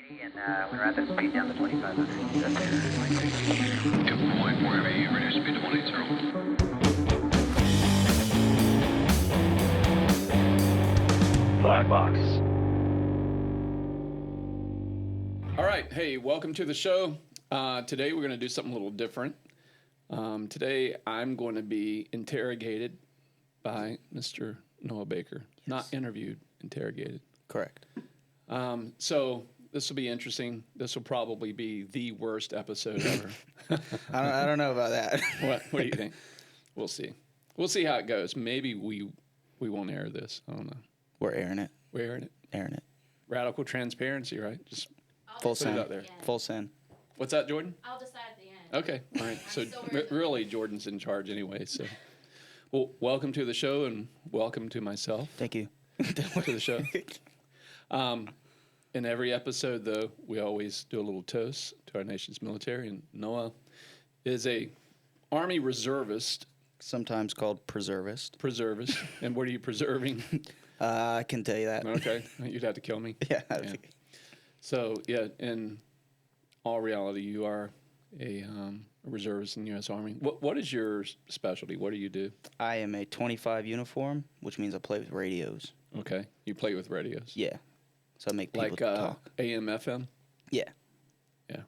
And we're at the speed down to 2,500. Give point wherever you reduce speed to 180. BlackBox. All right, hey, welcome to the show. Today we're going to do something a little different. Today I'm going to be interrogated by Mr. Noah Baker. Yes. Not interviewed, interrogated. Correct. So this will be interesting. This will probably be the worst episode ever. I don't know about that. What do you think? We'll see. We'll see how it goes. Maybe we won't air this. I don't know. We're airing it. We're airing it. Airing it. Radical transparency, right? Just full put send. it out there. Full send. What's that, Jordan? I'll decide at the end. Okay, all right. So really, Jordan's in charge anyway. So, well, welcome to the show and welcome to myself. Thank you. To the show. In every episode, though, we always do a little toast to our nation's military. And Noah is a Army reservist. Sometimes called preservist. Preservist. And what are you preserving? I can tell you that. Okay, you'd have to kill me. Yeah. So, yeah, in all reality, you are a reservist in the U.S. Army. What is your specialty? What do you do? I am a 25 uniform, which means I play with radios. Okay, you play with radios. Yeah. So I make people like talk. AM, FM? Yeah. Yeah.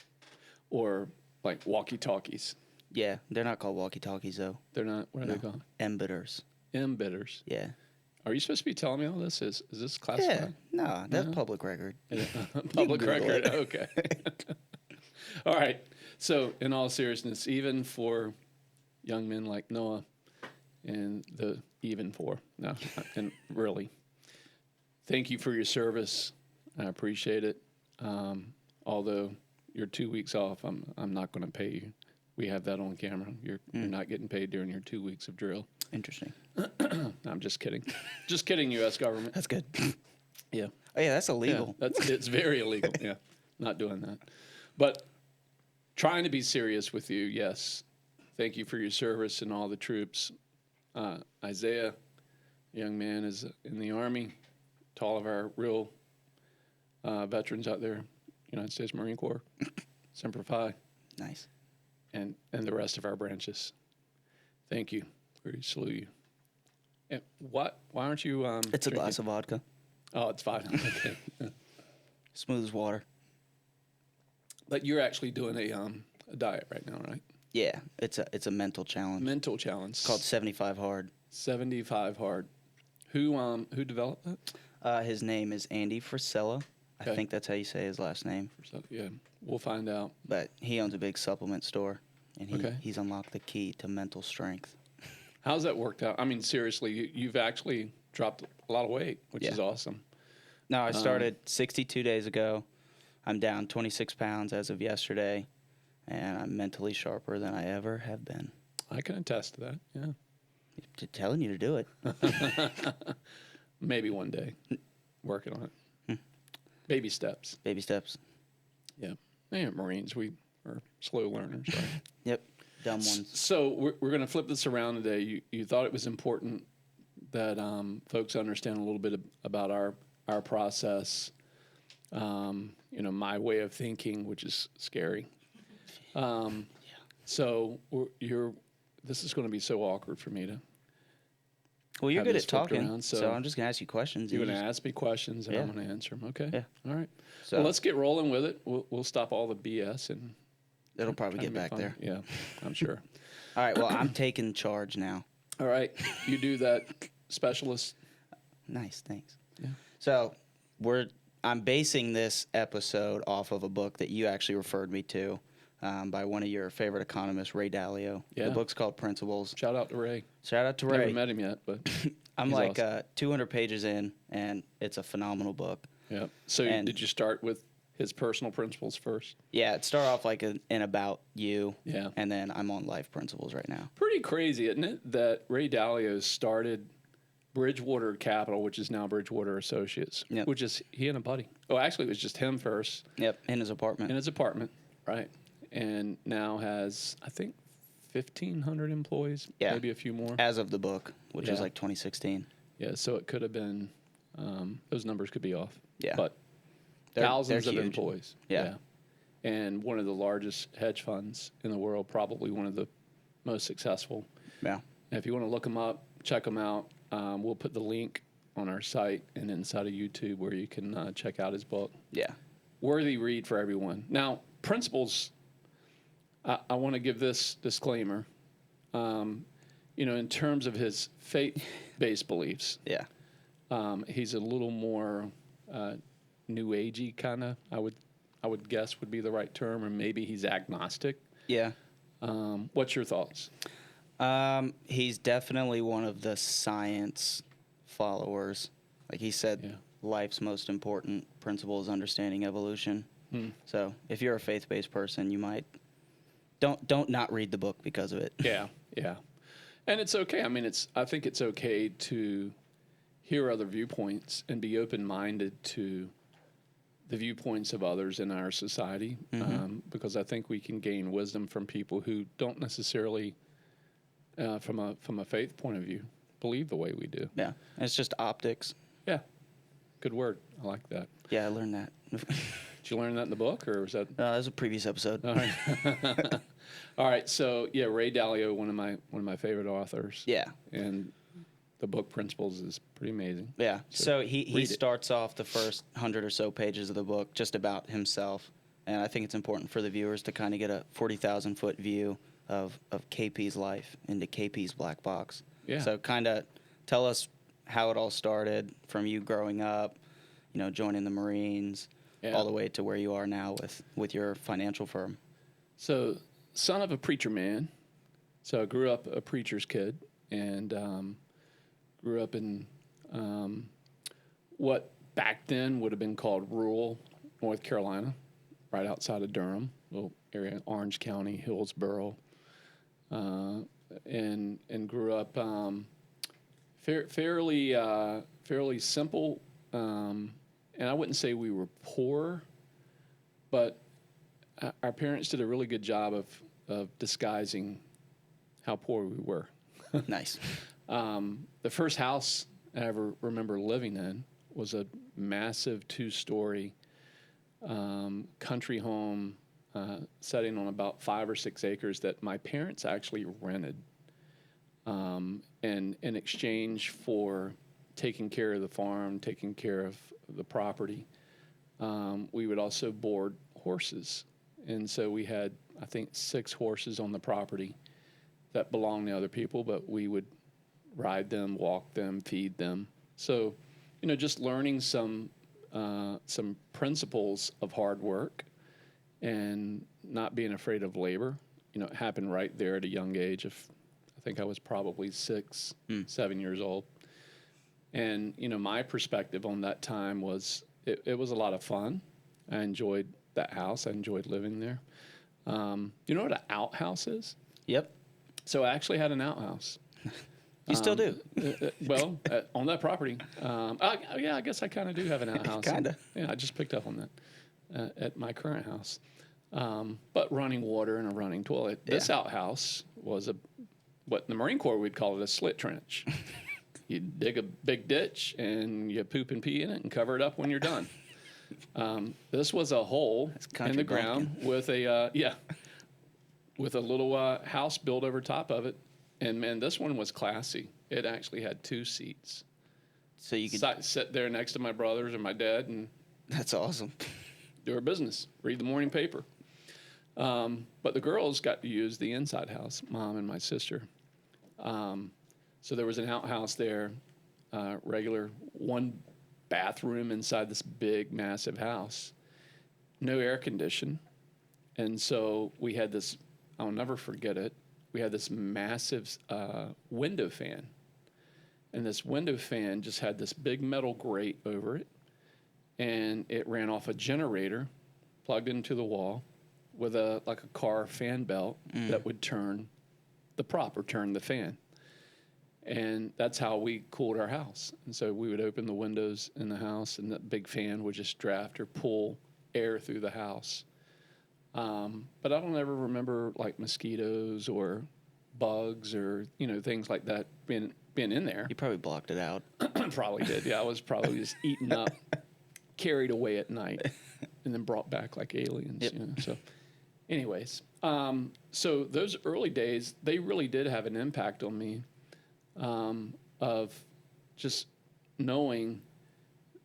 Or like walkie-talkies. Yeah. They're not called walkie-talkies, though. They're not? What are they called? Embitters. Embitters. Yeah. Are you supposed to be telling me all this? Is this classified? Yeah. No, that's public record. Public record. Okay. All right. So, in all seriousness, even for young men like Noah, and really, thank you for your service. I appreciate it. Although you're 2 weeks off, I'm not going to pay you. We have that on camera. You're not getting paid during your 2 weeks of drill. Interesting. I'm just kidding. Just kidding, U.S. government. That's good. Yeah. Oh, yeah, that's illegal. Yeah, it's very illegal. Yeah, not doing that. But trying to be serious with you, yes. Thank you for your service and all the troops. Isaiah, a young man, is in the Army. To all of our real veterans out there, United States Marine Corps, Semper Fi. Nice. And the rest of our branches. Thank you. We salute you. And why aren't you It's a glass of vodka. Oh, it's fine. Okay. Smooth as water. But you're actually doing a diet right now, right? Yeah, it's a mental challenge. Mental challenge. It's called 75 Hard. 75 Hard. Who developed that? His name is Andy Frisella. Okay. I think that's how you say his last name. Yeah, we'll find out. But he owns a big supplement store, and Okay. he's unlocked the key to mental strength. How's that worked out? I mean, seriously, you've actually dropped a lot of weight, which is awesome. No, I started 62 days ago. I'm down 26 pounds as of yesterday, and I'm mentally sharper than I ever have been. I can attest to that, yeah. Telling you to do it. Maybe one day. Working on it. Baby steps. Baby steps. Yeah. Marines, we are slow learners, right? Yep. Dumb ones. So we're going to flip this around today. You thought it was important that folks understand a little bit about our process, my way of thinking, which is scary. So this is going to be so awkward for me to. Well, you're have good this at flipped talking, around, so I'm just going to ask you questions. You're going to ask me questions, and Yeah. I'm going to answer them. Okay. Yeah. All right. So Well, let's get rolling with it. We'll stop all the BS and. it'll probably try to get make back fun. there. Yeah, I'm sure. All right. Well, I'm taking charge now. All right. You do that, specialist. Nice. Thanks. Yeah. So I'm basing this episode off of a book that you actually referred me to by one of your favorite economists, Ray Dalio. Yeah. The book's called Principles. Shout out to Ray. Shout out to Never Ray. met him yet, but I'm he's like awesome. 200 pages in, and it's a phenomenal book. Yeah. So And- did you start with his personal principles first? Yeah, it started off like an about you. Yeah. And then I'm on life principles right now. Pretty crazy, isn't it, that Ray Dalio started Bridgewater Capital, which is now Bridgewater Associates, Yep. which is he and a buddy. Oh, actually, it was just him first Yep, in his apartment. in his apartment, right? And now has, I think, 1,500 employees, Yeah. maybe a few more. As of the book, which is Yeah. like 2016. Yeah, so it could have been, those numbers could be off. Yeah. But Thousands they're of huge. employees. Yeah. And one of the largest hedge funds in the world, probably one of the most successful. Yeah. And if you want to look them up, check them out. We'll put the link on our site and inside of YouTube where you can check out his book. Yeah. Worthy read for everyone. Now, principles, I want to give this disclaimer. In terms of his faith-based beliefs, Yeah. he's a little more new agey kind of. I would guess would be the right term, or maybe he's agnostic. Yeah. What's your thoughts? He's definitely one of the science followers. Like he said, Yeah. life's most important principle is understanding evolution. So if you're a faith-based person, you might don't not read the book because of it. Yeah, yeah, and it's okay. I mean, I think it's okay to hear other viewpoints and be open-minded to the viewpoints of others in our society, because I think we can gain wisdom from people who don't necessarily, from a faith point of view, believe the way we do. Yeah. And it's just optics. Yeah, good word. I like that. Yeah, I learned that. Did you learn that in the book, or was that? That was a previous episode. All right. All right. So yeah, Ray Dalio, one of my favorite authors. Yeah. And the book Principles is pretty amazing. Yeah. So he read it. starts off the first 100 or so pages of the book just about himself. And I think it's important for the viewers to kind of get a 40,000-foot view of KP's life into KP's BlackBox. Yeah. So kind of tell us how it all started from you growing up, joining the Marines, Yeah. all the way to where you are now with your financial firm. So, son of a preacher man. So I grew up a preacher's kid and grew up in what back then would have been called rural North Carolina, right outside of Durham, little area, Orange County, Hillsborough, and grew up fairly simple. And I wouldn't say we were poor, but our parents did a really good job of disguising how poor we were. Nice. The first house I ever remember living in was a massive 2-story country home setting on about 5 or 6 acres that my parents actually rented. And in exchange for taking care of the farm, taking care of the property, we would also board horses. And so we had, I think, 6 horses on the property that belonged to other people, but we would ride them, walk them, feed them. So, just learning some principles of hard work and not being afraid of labor. It happened right there at a young age of, I think I was probably 6, 7 years old. And, my perspective on that time was it was a lot of fun. I enjoyed that house. I enjoyed living there. You know what an outhouse is? Yep. So I actually had an outhouse. You still do. On that property. Yeah, I guess I kind of do have an outhouse. Kinda. Yeah, I just picked up on that at my current house. But running water and a running toilet. This outhouse was what in the Marine Corps we'd call it a slit trench. You dig a big ditch and you poop and pee in it and cover it up when you're done. This was a hole in the ground with a with a little house built over top of it. And man, this one was classy. It actually had 2 seats. So you could sit there next to my brothers and my dad and That's awesome. do our business, read the morning paper. But the girls got to use the inside house, Mom and my sister. So there was an outhouse there, regular 1 bathroom inside this big, massive house, no air condition. And so we had this, I'll never forget it, we had this massive window fan. And this window fan just had this big metal grate over it. And it ran off a generator plugged into the wall with a car fan belt that would turn the prop or turn the fan. And that's how we cooled our house. And so we would open the windows in the house and that big fan would just draft or pull air through the house. But I don't ever remember like mosquitoes or bugs or, things like that being in there. You probably blocked it out. Probably did. Yeah, I was probably just eating up carried away at night and then brought back like aliens. Yep. You know. So, anyways, so those early days, they really did have an impact on me, of just knowing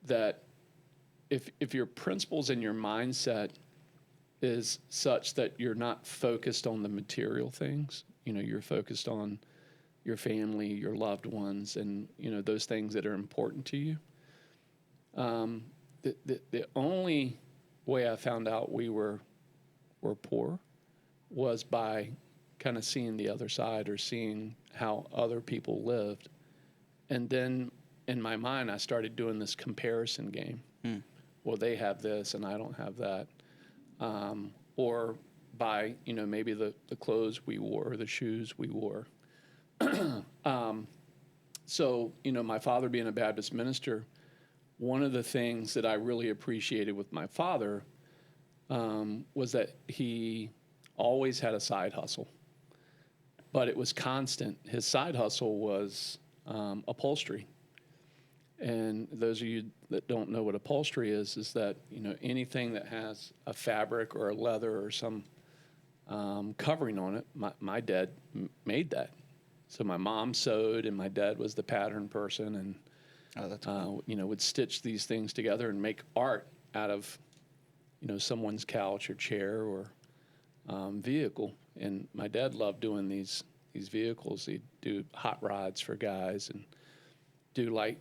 that if your principles and your mindset is such that you're not focused on the material things, you know, you're focused on your family, your loved ones, and, you know, those things that are important to you. The only way I found out we were poor was by kind of seeing the other side or seeing how other people lived. And then in my mind, I started doing this comparison game. Well, they have this and I don't have that. Or by, you know, maybe the clothes we wore, or the shoes we wore. So, you know, my father being a Baptist minister, one of the things that I really appreciated with my father was that he always had a side hustle, but it was constant. His side hustle was upholstery. And those of you that don't know what upholstery is that, you know, anything that has a fabric or a leather or some covering on it, my dad made that. So my mom sewed and my dad was the pattern person, and Oh, that's cool. you know, would stitch these things together and make art out of, you know, someone's couch or chair or vehicle. And my dad loved doing these vehicles. He'd do hot rods for guys and do like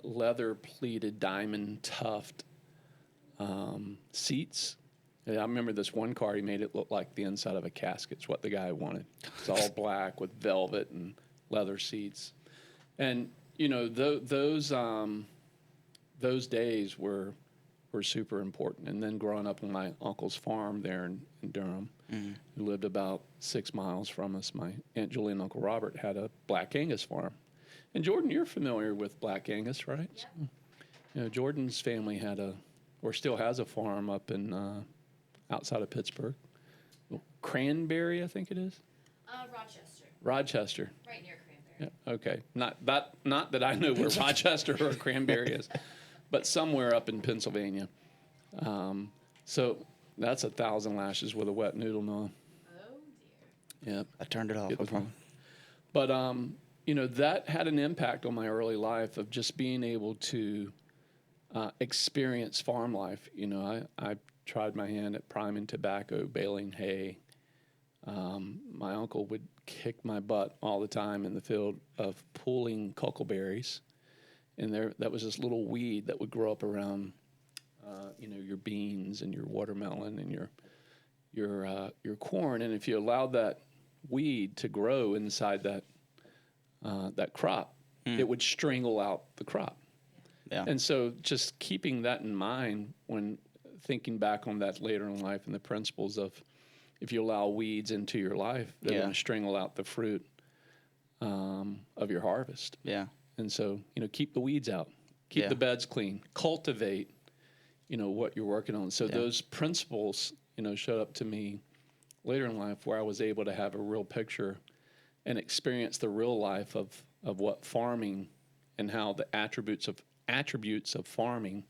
leather pleated diamond tuft seats. And I remember this one car, he made it look like the inside of a casket. It's what the guy wanted. It's all black with velvet and leather seats. And, you know, those days were super important. And then growing up on my uncle's farm there in Durham, who lived about 6 miles from us, my Aunt Julie and Uncle Robert had a Black Angus farm. And Jordan, you're familiar with Black Angus, right? Yep. So, you know, Jordan's family had or still has a farm up in outside of Pittsburgh. Cranberry, I think it is. Rochester, Rochester. right near Cranberry. Yeah, okay. Not that I know where Rochester or Cranberry is, but somewhere up in Pennsylvania. So that's 1,000 lashes with a wet noodle on. Oh dear. Yep. I turned it off. It was I promise. But you know, that had an impact on my early life of just being able to experience farm life. You know, I tried my hand at priming tobacco, baling hay. My uncle would kick my butt all the time in the field of pulling cockleberries, and that was this little weed that would grow up around, you know, your beans and your watermelon and your corn. And if you allowed that weed to grow inside that crop, it would strangle out the crop. Yeah. And so just keeping that in mind when thinking back on that later in life and the principles of if you allow weeds into your life, they're going to strangle out the fruit of your harvest. Yeah. And so, you know, keep the weeds out, keep the beds clean, cultivate, you know, what you're working on. So those principles, you know, showed up to me later in life where I was able to have a real picture and experience the real life of what farming and how the attributes of farming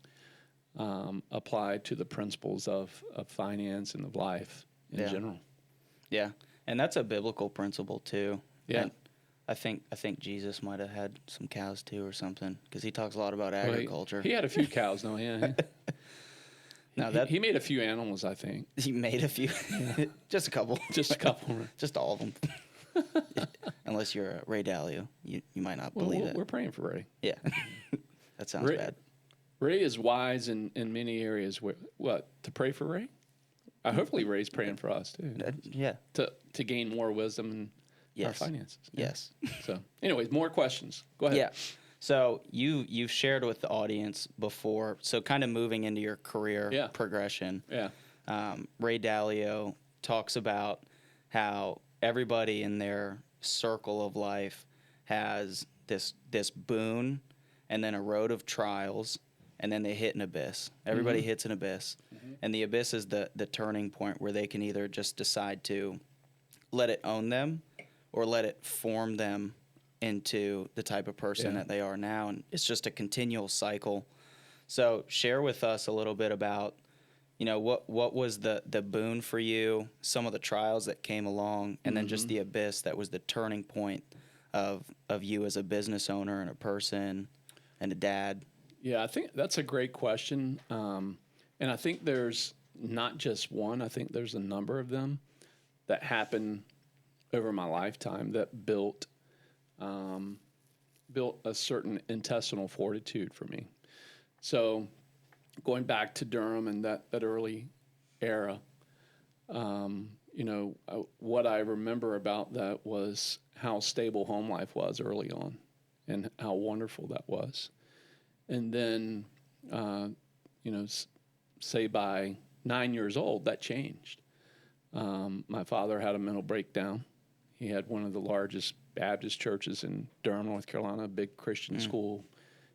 apply to the principles of finance and of life in general. Yeah. And that's a biblical principle too. Yeah. And I think Jesus might have had some cows too or something, because he talks a lot about agriculture. He had a few cows, though. Yeah. Now he made a few animals, I think. He made a few, just a couple, Just a couple. just all of them. Unless you're a Ray Dalio, you might not believe it. We're praying for Ray. Yeah, that sounds bad. Ray is wise in many areas. What, to pray for Ray? Hopefully Ray's praying for us too. Yeah. To gain more wisdom in our finances. Yes. So, anyways, more questions. Go ahead. Yeah. So you've shared with the audience before. So kind of moving into your career progression. Yeah. Ray Dalio talks about how everybody in their circle of life has this boon and then a road of trials, and then they hit an abyss. Everybody hits an abyss. And the abyss is the turning point where they can either just decide to let it own them or let it form them into the type of person that they are now. And it's just a continual cycle. So share with us a little bit about, what was the boon for you, some of the trials that came along, and then just the abyss that was the turning point of you as a business owner and a person and a dad. Yeah, I think that's a great question. And I think there's not just one, I think there's a number of them that happened over my lifetime that built a certain intestinal fortitude for me. So going back to Durham and that early era, what I remember about that was how stable home life was early on and how wonderful that was. And then, say by 9 years old, that changed. My father had a mental breakdown. He had one of the largest Baptist churches in Durham, North Carolina, a big Christian school,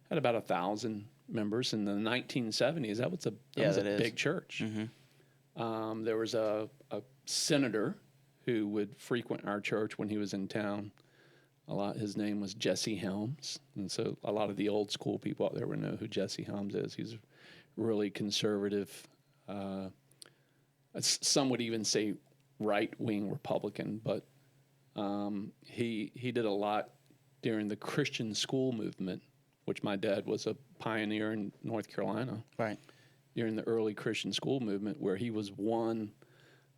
had about 1,000 members. In the 1970s, that was a big church. There was a senator who would frequent our church when he was in town. His name was Jesse Helms, and so a lot of the old school people out there would know who Jesse Helms is. He's a really conservative. Some would even say right-wing Republican, but he did a lot during the Christian school movement, which my dad was a pioneer in North Carolina. Right. During the early Christian school movement, where he was one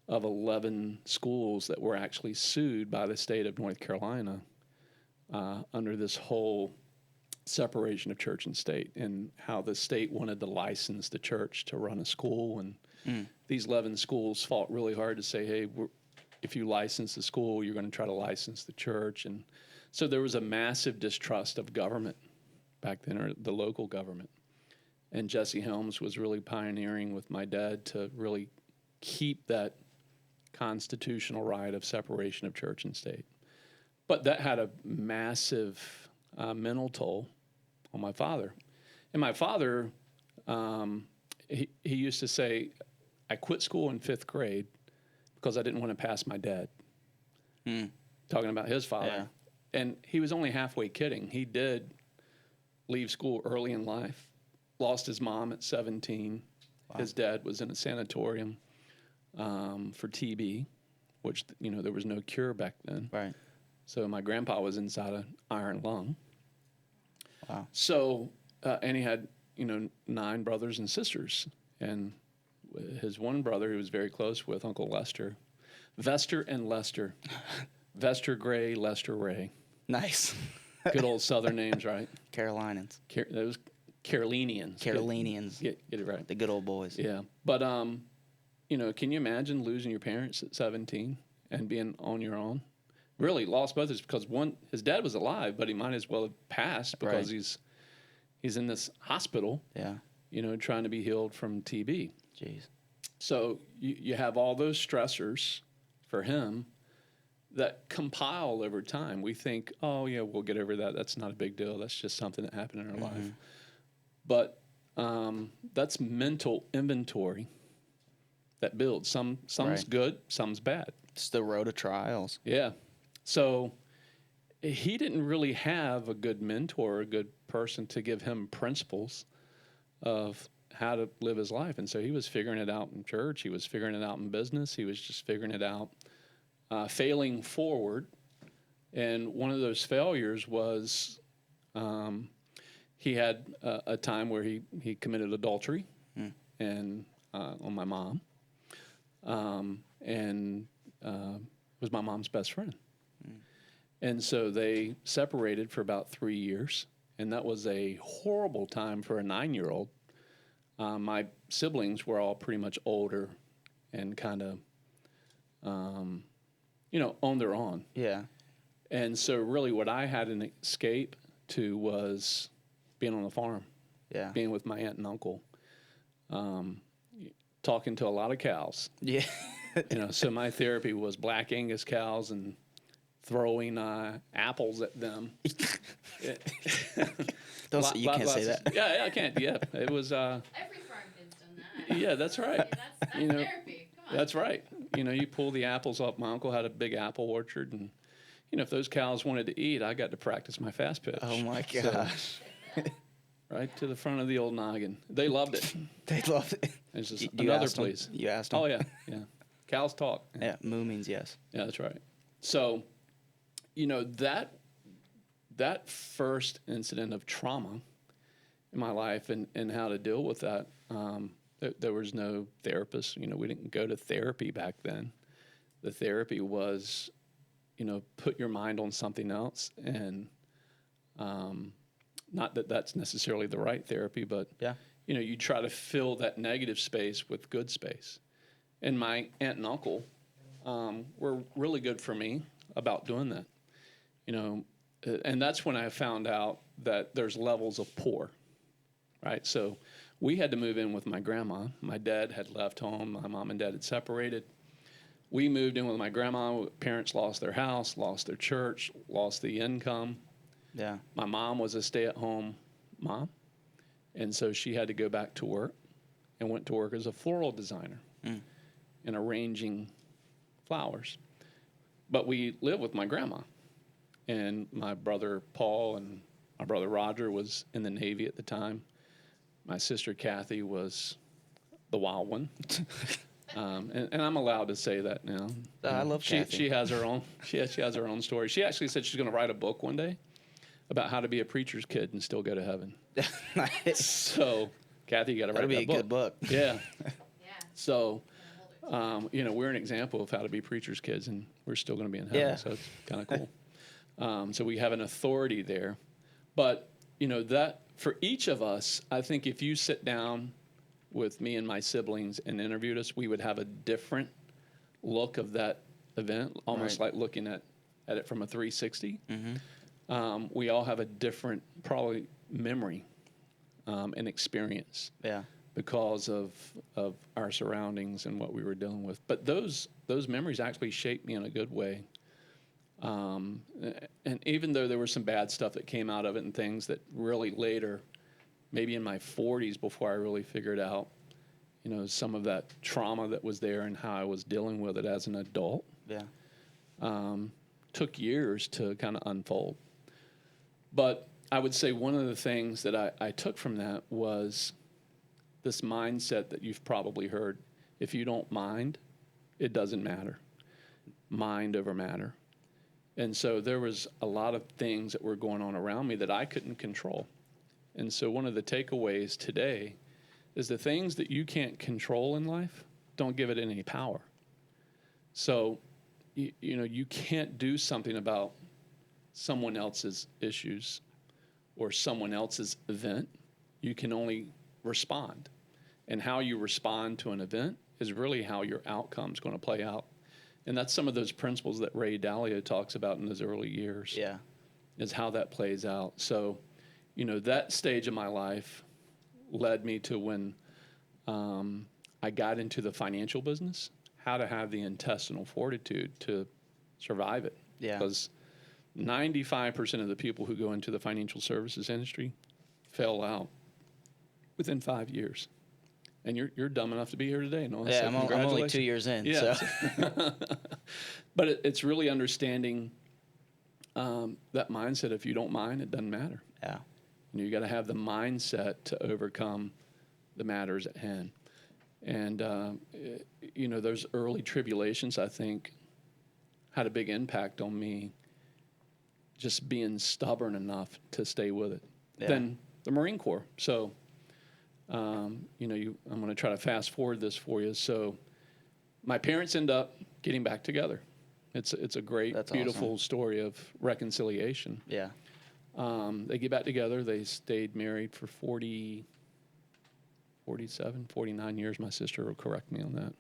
of 11 schools that were actually sued by the state of North Carolina under this whole separation of church and state, and how the state wanted to license the church to run a school. And these 11 schools fought really hard to say, hey, if you license the school, you're going to try to license the church. And so there was a massive distrust of government back then, or the local government. And Jesse Helms was really pioneering with my dad to really keep that constitutional right of separation of church and state. But that had a massive mental toll on my father. And my father, he used to say, I quit school in 5th grade because I didn't want to pass my dad. Talking about his father. Yeah. And he was only halfway kidding. He did leave school early in life, lost his mom at 17. Wow. His dad was in a sanatorium for TB, which, there was no cure back then. Right. So my grandpa was inside an iron lung. Wow. So, and he had, 9 brothers and sisters. And his one brother he was very close with, Uncle Lester. Vester and Lester. Vester Gray, Lester Ray. Nice. Good old Southern names, right? Carolinians. Those Carolinians. Carolinians. Get it right. The good old boys. Yeah. But, can you imagine losing your parents at 17 and being on your own? Really lost both because his dad was alive, but he might as well have passed because he's in this hospital. Yeah. Trying to be healed from TB. Jeez. So you have all those stressors for him that compile over time. We think, oh yeah, we'll get over that. That's not a big deal. That's just something that happened in our life. But that's mental inventory that builds. Some's good, some's bad. It's the road of trials. Yeah. So he didn't really have a good mentor, a good person to give him principles of how to live his life. And so he was figuring it out in church. He was figuring it out in business. He was just figuring it out, failing forward. And one of those failures was he had a time where he committed adultery and on my mom. And was my mom's best friend. And so they separated for about 3 years, and that was a horrible time for a 9-year-old. My siblings were all pretty much older and kind of, on their own. Yeah. And so really what I had an escape to was being on the farm. Yeah. Being with my aunt and uncle, talking to a lot of cows. Yeah. So my therapy was Black Angus cows and throwing apples at them. You can't say that. Yeah, I can't. Yeah, it was. Every farm kid's done that. Yeah, that's right. That's therapy. Come on. That's right. You pull the apples off. My uncle had a big apple orchard, and if those cows wanted to eat, I got to practice my fast pitch. Oh my gosh. right to the front of the old noggin. They loved it. They love it. It's just You another asked 'em? place. You asked 'em? Oh yeah, yeah. Cows talk. Yeah, moo means yes. Yeah, that's right. So, you know, that first incident of trauma in my life and how to deal with that, there was no therapist. You know, we didn't go to therapy back then. The therapy was, you know, put your mind on something else, and not that that's necessarily the right therapy, but Yeah. you know, you try to fill that negative space with good space. And my aunt and uncle were really good for me about doing that. You know, and that's when I found out that there's levels of poor, right? So we had to move in with my grandma. My dad had left home. My mom and dad had separated. We moved in with my grandma. Parents lost their house, lost their church, lost the income. Yeah. My mom was a stay-at-home mom, and so she had to go back to work and went to work as a floral designer and arranging flowers. But we lived with my grandma, and my brother Paul and my brother Roger was in the Navy at the time. My sister Kathy was the wild one. And I'm allowed to say that now. I love Kathy. She has her own. She has her own story. She actually said she's going to write a book one day about how to be a preacher's kid and still go to heaven. Nice. So, Kathy, you got to write That'll be that a good book. Yeah. Yeah. So, you know, we're an example of how to be preacher's kids, and we're still going to be in heaven. Yeah. So it's kind of cool. So we have an authority there, but you know that for each of us, I think if you sit down with me and my siblings and interviewed us, we would have a different look of that event, almost Right. like looking at it from a 360. Mm-hmm. We all have a different, probably, memory and experience Yeah. because of our surroundings and what we were dealing with. But those memories actually shaped me in a good way. And even though there was some bad stuff that came out of it and things that really later, maybe in my 40s before I really figured out, you know, some of that trauma that was there and how I was dealing with it as an adult, Yeah. took years to kind of unfold. But I would say one of the things that I took from that was this mindset that you've probably heard. If you don't mind, it doesn't matter. Mind over matter. And so there was a lot of things that were going on around me that I couldn't control. And so one of the takeaways today is the things that you can't control in life, don't give it any power. So, you know, you can't do something about someone else's issues or someone else's event. You can only respond. And how you respond to an event is really how your outcome's going to play out. And that's some of those principles that Ray Dalio talks about in his early years. Yeah. Is how that plays out. So, you know, that stage of my life led me to when I got into the financial business, how to have the intestinal fortitude to survive it. Yeah. Because 95% of the people who go into the financial services industry fail out within 5 years. And you're dumb enough to be here today. No, Yeah, so I'm only congratulations. 2 years in. Yeah. So. But it's really understanding that mindset. If you don't mind, it doesn't matter. Yeah. You know, you got to have the mindset to overcome the matters at hand. And, you know, those early tribulations, I think, had a big impact on me just being stubborn enough to stay with it. Yeah. Then the Marine Corps. So, you know, I'm going to try to fast forward this for you. So my parents end up getting back together. It's a great, That's beautiful awesome. story of reconciliation. Yeah. They get back together. They stayed married for 47, 49 years. My sister will correct me on that.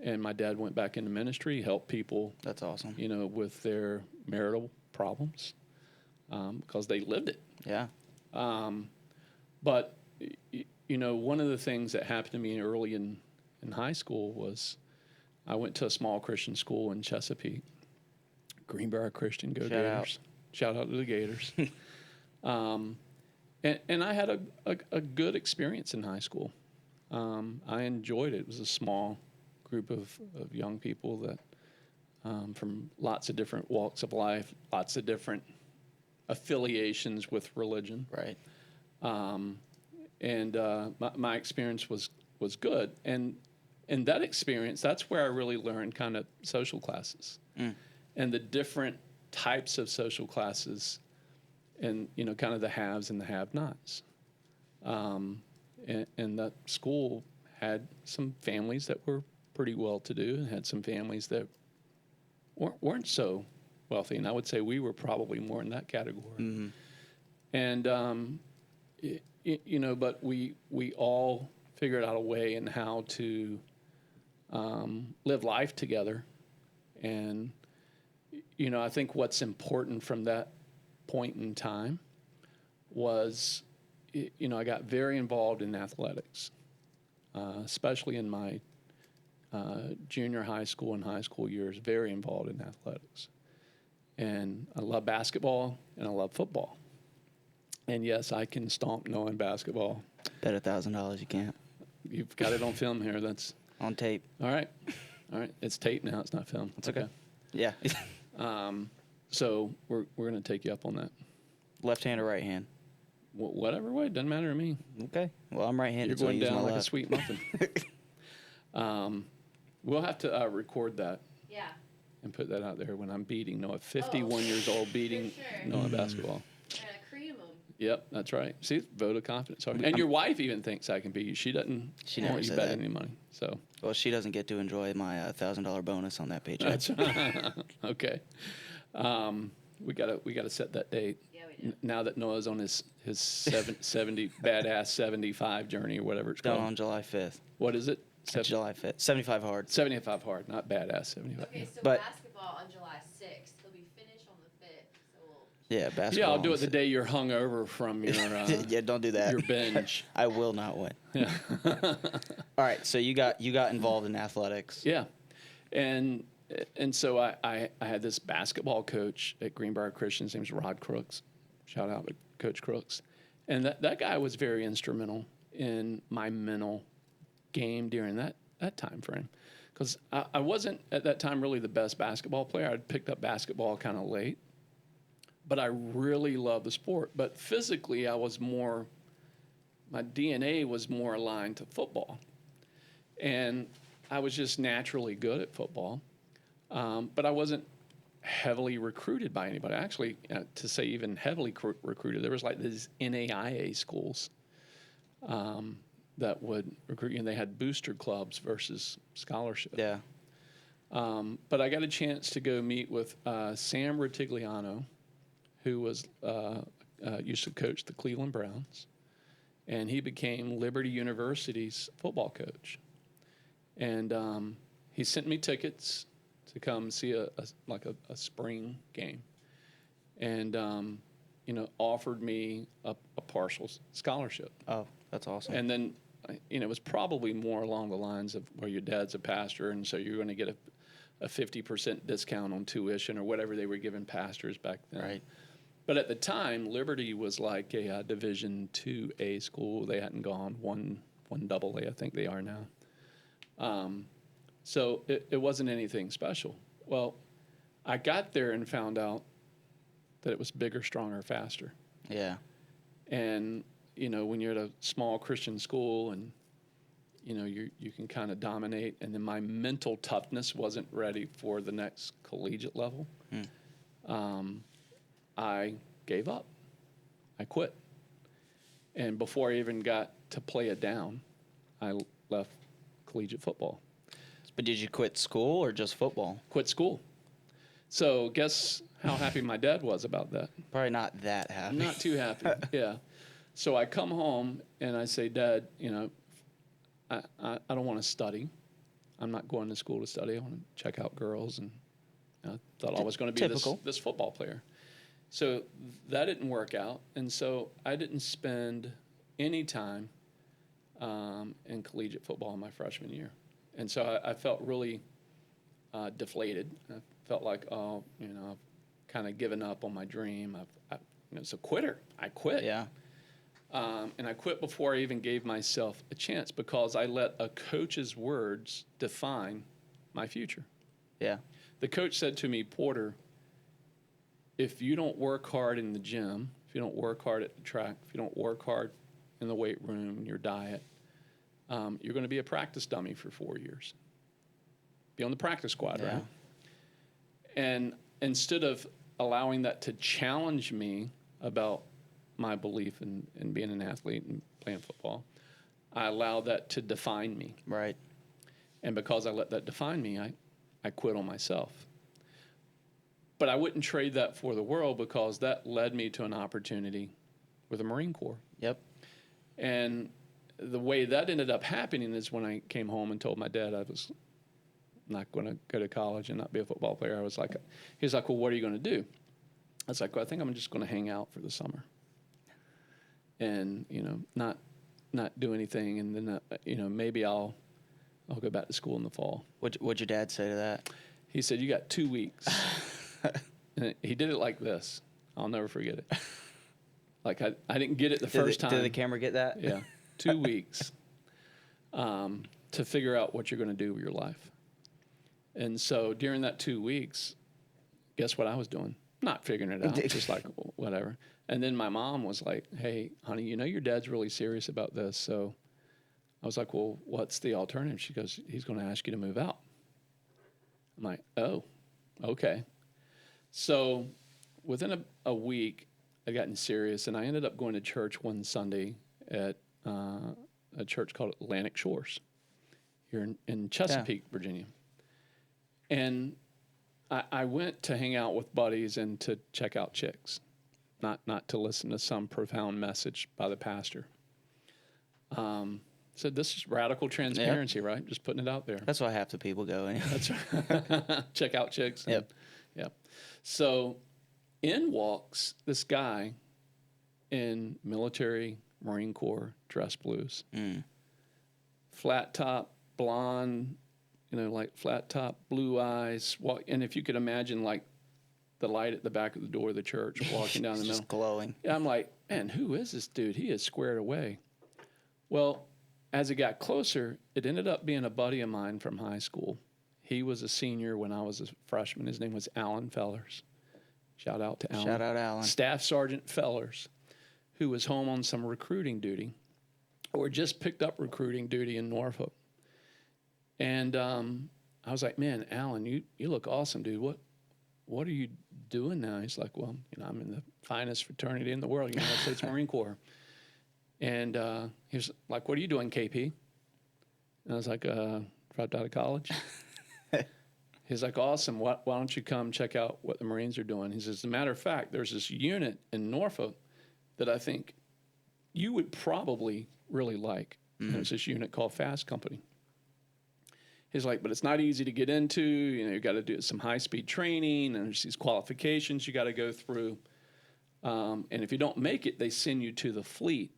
And my dad went back into ministry, helped people, That's awesome. you know, with their marital problems because they lived it. Yeah. But, you know, one of the things that happened to me early in high school was I went to a small Christian school in Chesapeake, Greenbrier Christian, go Shout Gators. Shout out to the Gators. And I had a good experience in high school. I enjoyed it. It was a small group of young people that from lots of different walks of life, lots of different affiliations with religion. Right. And my experience was good. And in that experience, that's where I really learned kind of social classes and the different types of social classes and, kind of the haves and the have-nots. And that school had some families that were pretty well-to-do and had some families that weren't so wealthy. And I would say we were probably more in that category. Mm-hmm. And, but we all figured out a way in how to live life together. And, I think what's important from that point in time was, I got very involved in athletics, especially in my junior high school and high school years, very involved in athletics. And I love basketball and I love football. And yes, I can stomp no in basketball. Bet $1,000 you can't. You've got it on film here. That's on tape. All right. It's tape now. It's not film. It's okay. Yeah. So we're going to take you up on that. Left hand or right hand? Whatever way. Doesn't matter to me. Okay. Well, I'm right-handed, You're going so I use down my like left. a sweet muffin. We'll have to record that. Yeah. And put that out there when I'm beating Noah. 51 years old beating sure. Noah basketball. Gotta cream them. Yep, that's right. See, vote of confidence. And your wife even thinks I can beat you. She doesn't She never want you said bet that. any money. So Well, she doesn't get to enjoy my $1,000 bonus on that paycheck. that's okay. We gotta set that date. Yeah, we do. Now that Noah's on his 70 badass 75 journey or whatever it's Done called. on July 5th. What is it? It's July 5th. 75 hard. 75 hard, not badass 75. Okay, so But- basketball on July 6th. They'll be finished on the 5th. So we'll. Yeah, basketball. Yeah, I'll do it the day you're hungover from your yeah, don't do that. your binge. I will not win. Yeah. All right, so you got involved in athletics. Yeah, and so I had this basketball coach at Greenbrier Christian. His name's Rod Crooks. Shout out to Coach Crooks. And that guy was very instrumental in my mental game during that time frame. Because I wasn't at that time really the best basketball player. I'd picked up basketball kind of late. But I really loved the sport. But physically, my DNA was more aligned to football. And I was just naturally good at football. But I wasn't heavily recruited by anybody. Actually, to say even heavily recruited, there was like these NAIA schools that would recruit you, and they had booster clubs versus scholarship. Yeah. But I got a chance to go meet with Sam Rutigliano, who was used to coach the Cleveland Browns, and he became Liberty University's football coach. And he sent me tickets to come see a spring game, and offered me a partial scholarship. Oh, that's awesome. And then it was probably more along the lines of where your dad's a pastor, and so you're going to get a 50% discount on tuition or whatever they were giving pastors back then. Right. But at the time, Liberty was like a Division IIA school. They hadn't gone one AA. I think they are now. So it wasn't anything special. Well, I got there and found out that it was bigger, stronger, faster. Yeah. And, when you're at a small Christian school and, you can kind of dominate. And then my mental toughness wasn't ready for the next collegiate level. I gave up. I quit. And before I even got to play it down, I left collegiate football. But did you quit school or just football? Quit school. So guess how happy my dad was about that? Probably not that happy. Not too happy, yeah. So I come home and I say, Dad, I don't want to study. I'm not going to school to study. I want to check out girls. And I thought I was going to be this football player. So that didn't work out. And so I didn't spend any time in collegiate football in my freshman year. And so I felt really deflated. I felt like, I've kind of given up on my dream. It's a quitter. I quit. Yeah. And I quit before I even gave myself a chance because I let a coach's words define my future. Yeah. The coach said to me, Porter, if you don't work hard in the gym, if you don't work hard at the track, if you don't work hard in the weight room, your diet, you're going to be a practice dummy for 4 years. Be on the practice squad, Yeah. right? And instead of allowing that to challenge me about my belief in being an athlete and playing football, I allowed that to define me. Right. And because I let that define me, I quit on myself. But I wouldn't trade that for the world, because that led me to an opportunity with the Marine Corps. Yep. And the way that ended up happening is when I came home and told my dad I was not going to go to college and not be a football player. I was like, he was like, well, what are you going to do? I was like, well, I think I'm just going to hang out for the summer and, not do anything. And then, maybe I'll go back to school in the fall. What'd your dad say to that? He said, you got 2 weeks. And he did it like this. I'll never forget it. Like I didn't get it the first time. Did the camera get that? Yeah. 2 weeks to figure out what you're going to do with your life. And so during that 2 weeks, guess what I was doing? Not figuring it out, just like whatever. And then my mom was like, hey, honey, your dad's really serious about this. So I was like, well, what's the alternative? She goes, he's going to ask you to move out. I'm like, oh, okay. So within a week, I gotten serious, and I ended up going to church one Sunday at a church called Atlantic Shores here in Chesapeake, Virginia. And I went to hang out with buddies and to check out chicks, not to listen to some profound message by the pastor. So this is radical transparency, right? Just putting it out there. That's why half the people go. Anyway. That's right. Check out chicks. Yep. Yep. So in walks this guy in military Marine Corps dress blues. Flat top, blonde, like flat top, blue eyes. And if you could imagine, like, the light at the back of the door of the church walking down the middle. Just glowing. Yeah, I'm like, man, who is this dude? He is squared away. Well, as it got closer, it ended up being a buddy of mine from high school. He was a senior when I was a freshman. His name was Alan Fellers. Shout out to Alan. Shout out, Alan. Staff Sergeant Fellers, who was home on some recruiting duty, or just picked up recruiting duty in Norfolk. And I was like, man, Alan, you look awesome, dude. What are you doing now? He's like, well, I'm in the finest fraternity in the world, United States Marine Corps. And he was like, what are you doing, KP? And I was like, dropped out of college. He's like, awesome. Why don't you come check out what the Marines are doing? He says, as a matter of fact, there's this unit in Norfolk that I think you would probably really like. Mm-hmm. There's this unit called Fast Company. He's like, but it's not easy to get into. You got to do some high-speed training, and there's these qualifications you got to go through. And if you don't make it, they send you to the fleet,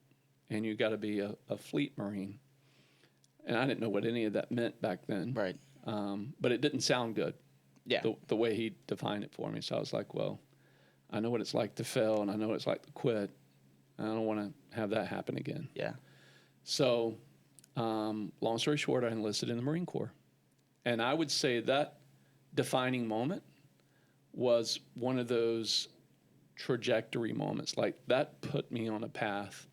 and you got to be a fleet Marine. And I didn't know what any of that meant back then. Right. But it didn't sound good. Yeah. The way he defined it for me. So I was like, well, I know what it's like to fail, and I know what it's like to quit. I don't want to have that happen again. Yeah. So, long story short, I enlisted in the Marine Corps. And I would say that defining moment was one of those trajectory moments. Like, that put me on a path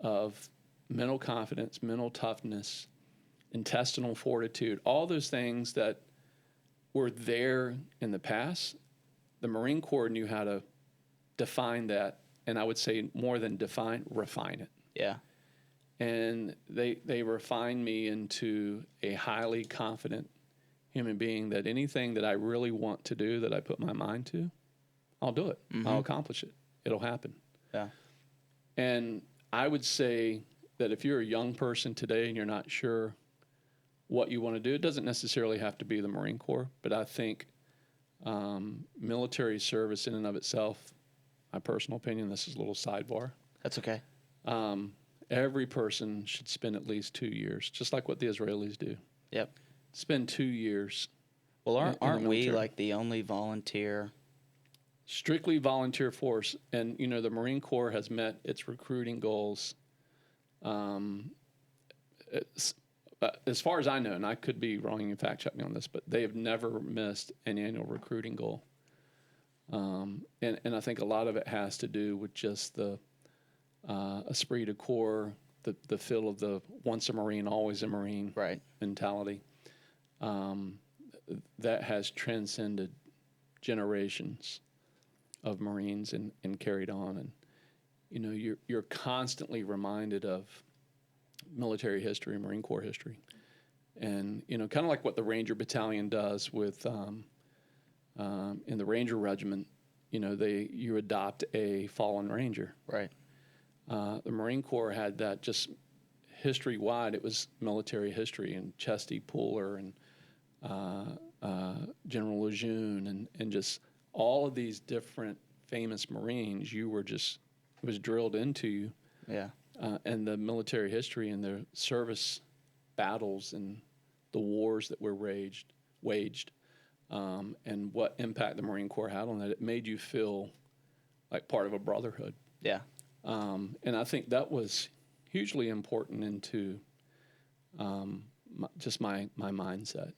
of mental confidence, mental toughness, intestinal fortitude, all those things that were there in the past. The Marine Corps knew how to define that, and I would say more than define, refine it. Yeah. And they refined me into a highly confident human being that anything that I really want to do, that I put my mind to, I'll do it. Mm-hmm. I'll accomplish it. It'll happen. Yeah. And I would say that if you're a young person today and you're not sure what you want to do, it doesn't necessarily have to be the Marine Corps, but I think military service in and of itself, my personal opinion, this is a little sidebar. That's okay. Every person should spend at least 2 years, just like what the Israelis do. Yep. Spend 2 years. Well, in the aren't we military. like the only volunteer? Strictly volunteer force. And, the Marine Corps has met its recruiting goals. As far as I know, and I could be wrong, you can fact check me on this, but they have never missed an annual recruiting goal. And I think a lot of it has to do with just the esprit de corps, the feel of the once a Marine, always a Marine Right. mentality that has transcended generations of Marines and carried on. And, you know, you're constantly reminded of military history, Marine Corps history. And, you know, kind of like what the Ranger Battalion does with, in the Ranger Regiment, you know, you adopt a fallen Ranger. Right. The Marine Corps had that just history-wide. It was military history, and Chesty Puller and General Lejeune and just all of these different famous Marines. It was drilled into you. Yeah. And the military history and the service battles and the wars that were waged, and what impact the Marine Corps had on that. It made you feel like part of a brotherhood. Yeah. And I think that was hugely important into just my mindset.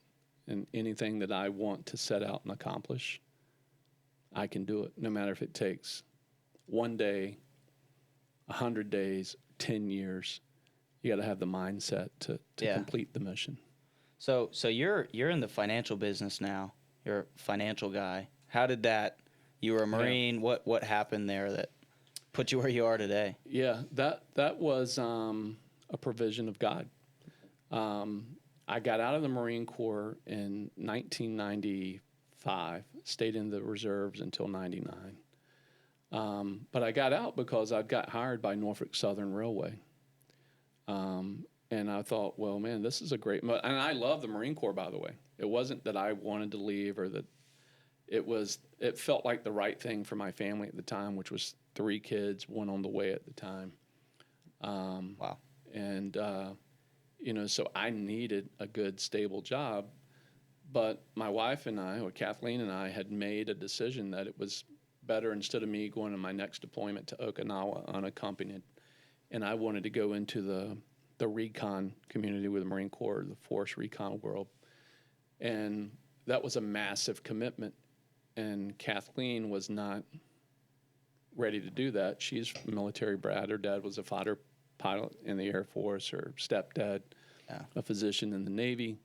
And anything that I want to set out and accomplish, I can do it, no matter if it takes 1 day, 100 days, 10 years. You got to have the mindset to complete the mission. So you're in the financial business now. You're a financial guy. How did that? You were a Marine. Yeah. What happened there that put you where you are today? Yeah, that was a provision of God. I got out of the Marine Corps in 1995, stayed in the reserves until 99. But I got out because I got hired by Norfolk Southern Railway. And I thought, well, man, this is a great, and I love the Marine Corps, by the way. It wasn't that I wanted to leave or that it felt like the right thing for my family at the time, which was 3 kids, 1 on the way at the time. Wow. And, you know, so I needed a good, stable job. But my wife and I, or Kathleen and I, had made a decision that it was better, instead of me going on my next deployment to Okinawa unaccompanied, and I wanted to go into the recon community with the Marine Corps, the force recon world. And that was a massive commitment. And Kathleen was not ready to do that. She's a military brat. Her dad was a fighter pilot in the Air Force. Her stepdad, a physician in the Navy.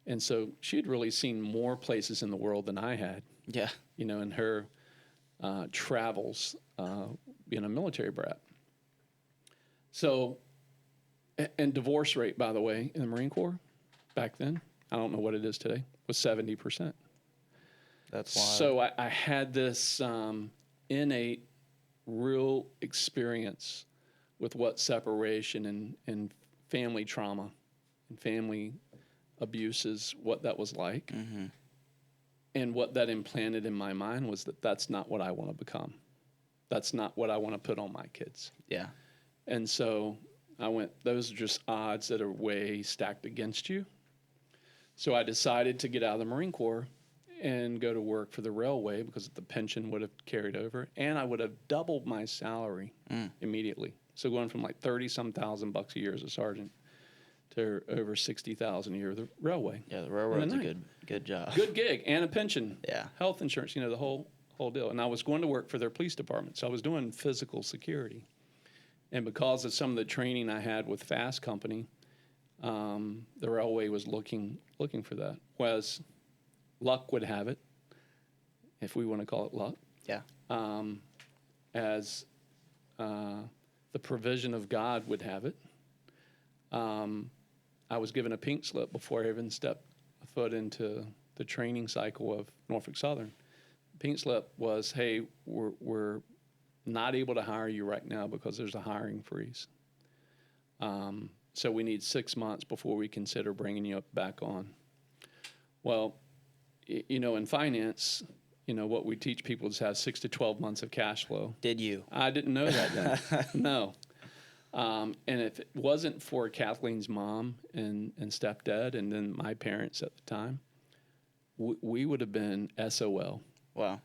And so she had really seen more places in the world than I had. Yeah. You know, in her travels, being a military brat. So, and divorce rate, by the way, in the Marine Corps back then, I don't know what it is today, was 70%. That's wild. So I had this innate, real experience with what separation and family trauma and family abuses, what that was like. Mm-hmm. And what that implanted in my mind was that that's not what I want to become. That's not what I want to put on my kids. Yeah. And so I went, those are just odds that are way stacked against you. So I decided to get out of the Marine Corps and go to work for the railway because the pension would have carried over, and I would have doubled my salary immediately. So going from like 30-some thousand bucks a year as a sergeant to over 60,000 a year of the railway. Yeah, the railroad's a good job. Good gig and a pension. Yeah. Health insurance, you know, the whole deal. And I was going to work for their police department, so I was doing physical security. And because of some of the training I had with Fast Company, the railway was looking for that. Whereas luck would have it, if we want to call it luck, as the provision of God would have it. I was given a pink slip before I even stepped a foot into the training cycle of Norfolk Southern. Pink slip was, hey, we're not able to hire you right now because there's a hiring freeze. So we need 6 months before we consider bringing you back on. Well, you know, in finance, you know, what we teach people is have 6 to 12 months of cash flow. Did you? I didn't know that then. No. And if it wasn't for Kathleen's mom and stepdad and then my parents at the time, we would have been SOL. Wow.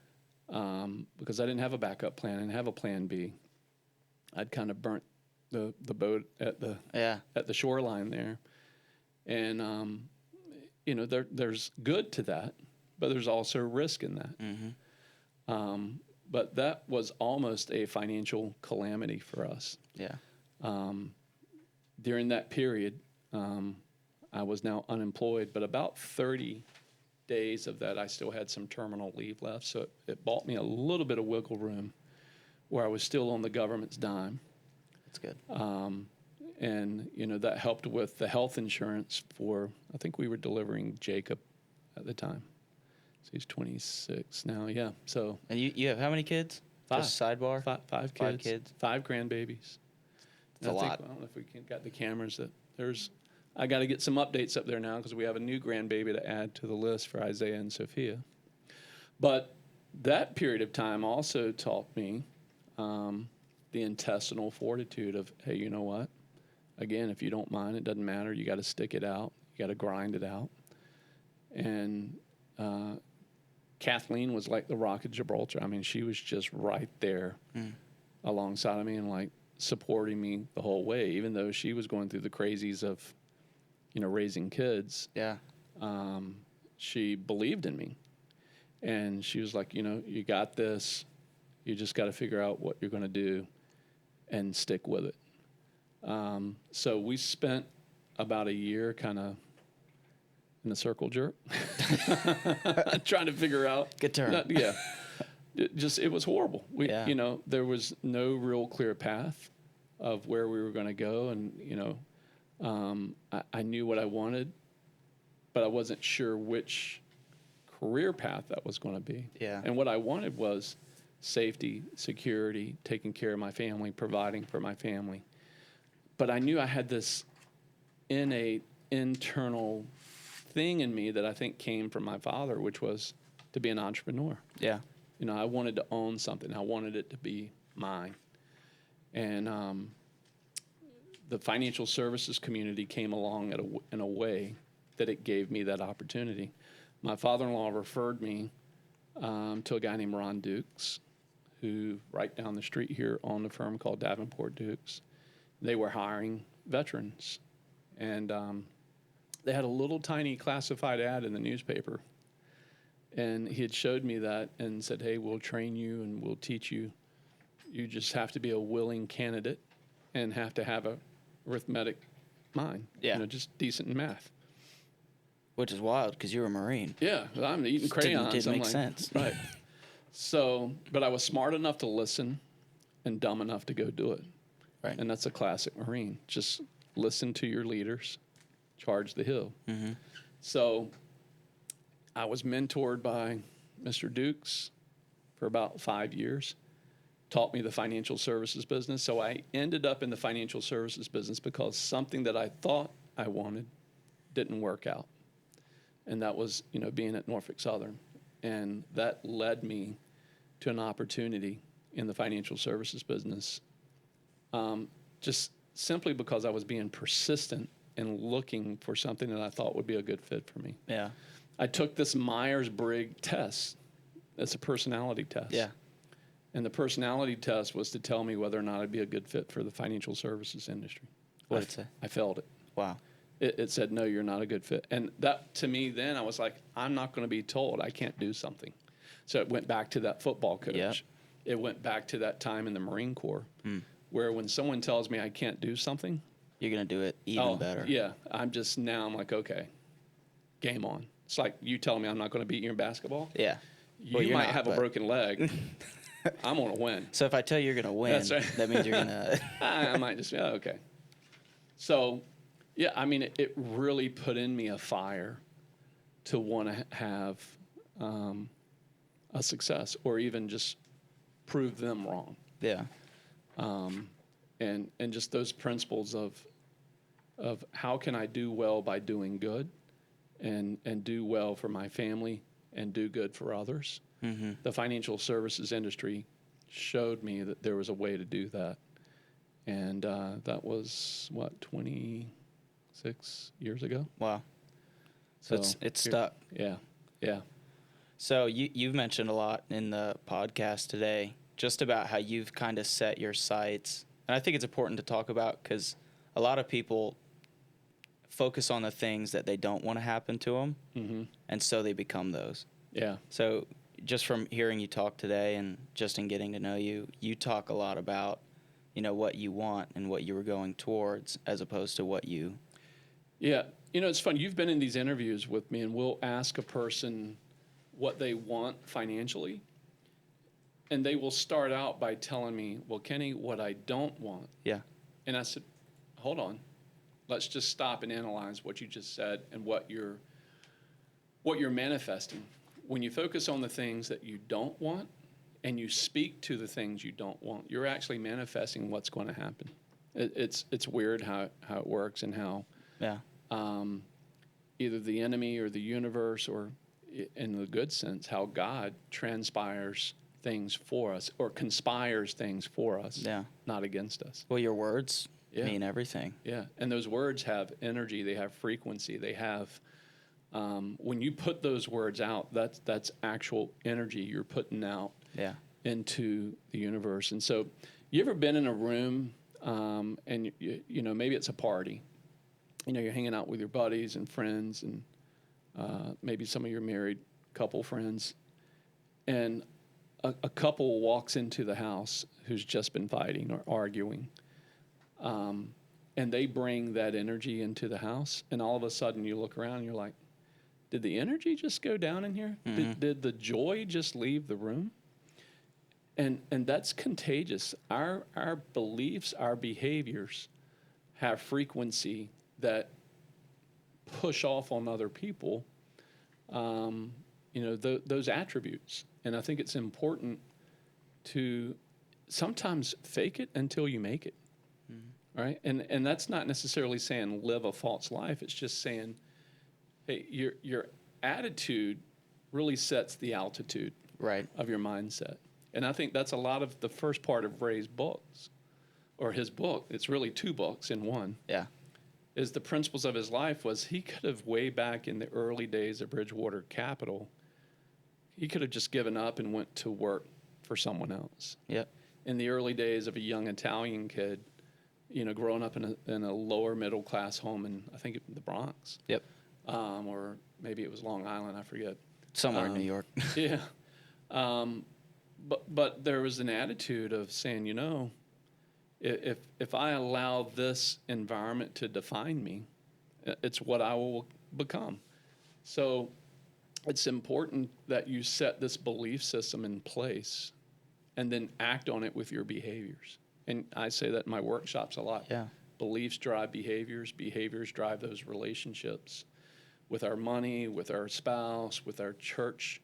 Because I didn't have a backup plan. I didn't have a plan B. I'd kind of burnt the boat at the shoreline there. And, you know, there's good to that, but there's also risk in that. Mm-hmm. But that was almost a financial calamity for us. Yeah. During that period, I was now unemployed, but about 30 days of that, I still had some terminal leave left. So it bought me a little bit of wiggle room where I was still on the government's dime. That's good. And, that helped with the health insurance for, I think we were delivering Jacob at the time. So he's 26 now, yeah. So And you have how many kids? 5. Just sidebar? Five kids. 5 kids. 5 grandbabies. That's a lot. I don't know if we got the cameras I got to get some updates up there now because we have a new grandbaby to add to the list for Isaiah and Sophia. But that period of time also taught me the intestinal fortitude of, hey, you know what? Again, if you don't mind, it doesn't matter. You got to stick it out. You got to grind it out. And Kathleen was like the Rock of Gibraltar. I mean, she was just right there alongside of me and like supporting me the whole way, even though she was going through the crazies of, raising kids. Yeah. She believed in me. And she was like, you got this. You just got to figure out what you're going to do and stick with it. So we spent about a year kind of in a circle jerk, trying to figure out. Good term. Yeah. It was horrible. Yeah. There was no real clear path of where we were going to go. And, I knew what I wanted, but I wasn't sure which career path that was going to be. Yeah. And what I wanted was safety, security, taking care of my family, providing for my family. But I knew I had this innate internal thing in me that I think came from my father, which was to be an entrepreneur. Yeah. I wanted to own something. I wanted it to be mine. And the financial services community came along in a way that it gave me that opportunity. My father-in-law referred me to a guy named Ron Dukes, who right down the street here owned a firm called Davenport Dukes. They were hiring veterans. And they had a little tiny classified ad in the newspaper. And he had showed me that and said, hey, we'll train you and we'll teach you. You just have to be a willing candidate and have to have a arithmetic mind. Yeah. Just decent in math. Which is wild because you're a Marine. Yeah, I'm eating crayons. Didn't I'm make like, sense. Right. So, but I was smart enough to listen and dumb enough to go do it. Right. And that's a classic Marine. Just listen to your leaders, charge the hill. Mm-hmm. So I was mentored by Mr. Dukes for about 5 years, taught me the financial services business. So I ended up in the financial services business because something that I thought I wanted didn't work out. And that was, being at Norfolk Southern. And that led me to an opportunity in the financial services business, just simply because I was being persistent and looking for something that I thought would be a good fit for me. Yeah. I took this Myers-Briggs test. It's a personality test. Yeah. And the personality test was to tell me whether or not I'd be a good fit for the financial services industry. What did it say? I failed it. Wow. It said, no, you're not a good fit. And that, to me, then I was like, I'm not going to be told I can't do something. So it went back to that football coach. Yep. It went back to that time in the Marine Corps where when someone tells me I can't do something, You're going to do it even better. Yeah. I'm like, okay, game on. It's like you telling me I'm not going to beat you in basketball. Yeah. You Well, you're might not, have a but- broken leg. I'm going to win. So if I tell you you're going to win, That's right. that means you're going to. I might just, okay. So, yeah, I mean, it really put in me a fire to want to have a success or even just prove them wrong. Yeah. And just those principles of how can I do well by doing good and do well for my family and do good for others. Mm-hmm. The financial services industry showed me that there was a way to do that. And that was, 26 years ago? Wow. So it's stuck. Yeah, yeah. So you've mentioned a lot in the podcast today just about how you've kind of set your sights. And I think it's important to talk about because a lot of people focus on the things that they don't want to happen to them, Mm-hmm. and so they become those. Yeah. So just from hearing you talk today and just in getting to know you, you talk a lot about, what you want and what you were going towards as opposed to what you. Yeah. It's fun. You've been in these interviews with me, and we'll ask a person what they want financially. And they will start out by telling me, well, Kenny, what I don't want. Yeah. And I said, hold on. Let's just stop and analyze what you just said and what you're manifesting. When you focus on the things that you don't want and you speak to the things you don't want, you're actually manifesting what's going to happen. It's weird how it works, and how either the enemy or the universe, or in the good sense, how God transpires things for us or conspires things for us, not against us. Well, your words mean everything. Yeah, and those words have energy. They have frequency. They have, when you put those words out, that's actual energy you're putting out into the universe. And so, you ever been in a room, and maybe it's a party, you're hanging out with your buddies and friends, and maybe some of your married couple friends, and a couple walks into the house who's just been fighting or arguing, and they bring that energy into the house, and all of a sudden you look around and you're like, did the energy just go down in here? Mm-hmm. Did the joy just leave the room? And that's contagious. Our beliefs, our behaviors have frequency that push off on other people, those attributes. And I think it's important to sometimes fake it until you make it, right? And that's not necessarily saying live a false life. It's just saying, hey, your attitude really sets the altitude of your mindset. And I think that's a lot of the first part of Ray's books, or his book. It's really two books in one. Yeah. Is the principles of his life was he could have, way back in the early days of Bridgewater Capital, he could have just given up and went to work for someone else. Yep. In the early days of a young Italian kid, growing up in a lower middle class home in, I think, the Bronx. Yep. Or maybe it was Long Island, I forget. Somewhere in New York. Yeah. But there was an attitude of saying, if I allow this environment to define me, it's what I will become. So it's important that you set this belief system in place and then act on it with your behaviors. And I say that in my workshops a lot. Yeah. Beliefs drive behaviors. Behaviors drive those relationships with our money, with our spouse, with our church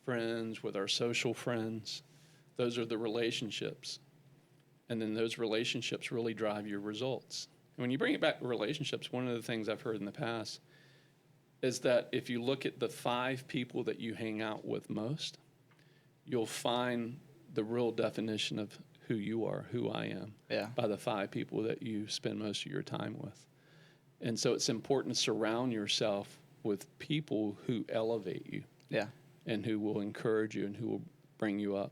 friends, with our social friends. Those are the relationships. And then those relationships really drive your results. And when you bring it back to relationships, one of the things I've heard in the past is that if you look at the 5 people that you hang out with most, you'll find the real definition of who you are, who I am, by the 5 people that you spend most of your time with. And so it's important to surround yourself with people who elevate you, and who will encourage you and who will bring you up.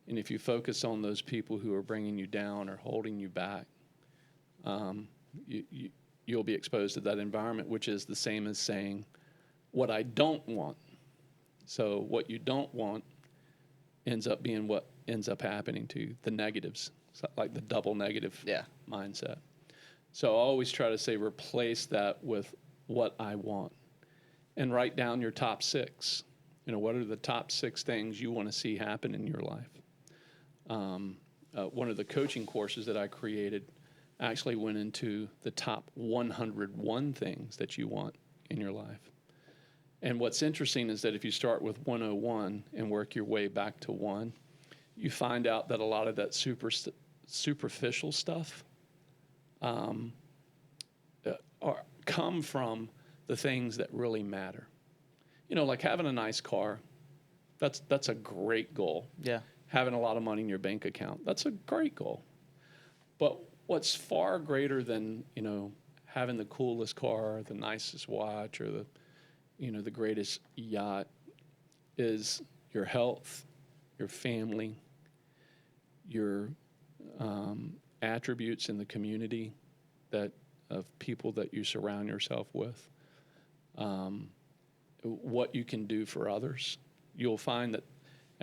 And if you focus on those people who are bringing you down or holding you back, you'll be exposed to that environment, which is the same as saying what I don't want. So what you don't want ends up being what ends up happening to you, the negatives, like the double negative mindset. So I always try to say replace that with what I want, and write down your top 6. What are the top 6 things you want to see happen in your life? One of the coaching courses that I created actually went into the top 101 things that you want in your life. And what's interesting is that if you start with 101 and work your way back to 1, you find out that a lot of that superficial stuff come from the things that really matter. Like having a nice car, that's a great goal. Yeah. Having a lot of money in your bank account, that's a great goal. But what's far greater than, having the coolest car, the nicest watch, or the greatest yacht is your health, your family, your attributes in the community of people that you surround yourself with, what you can do for others. You'll find that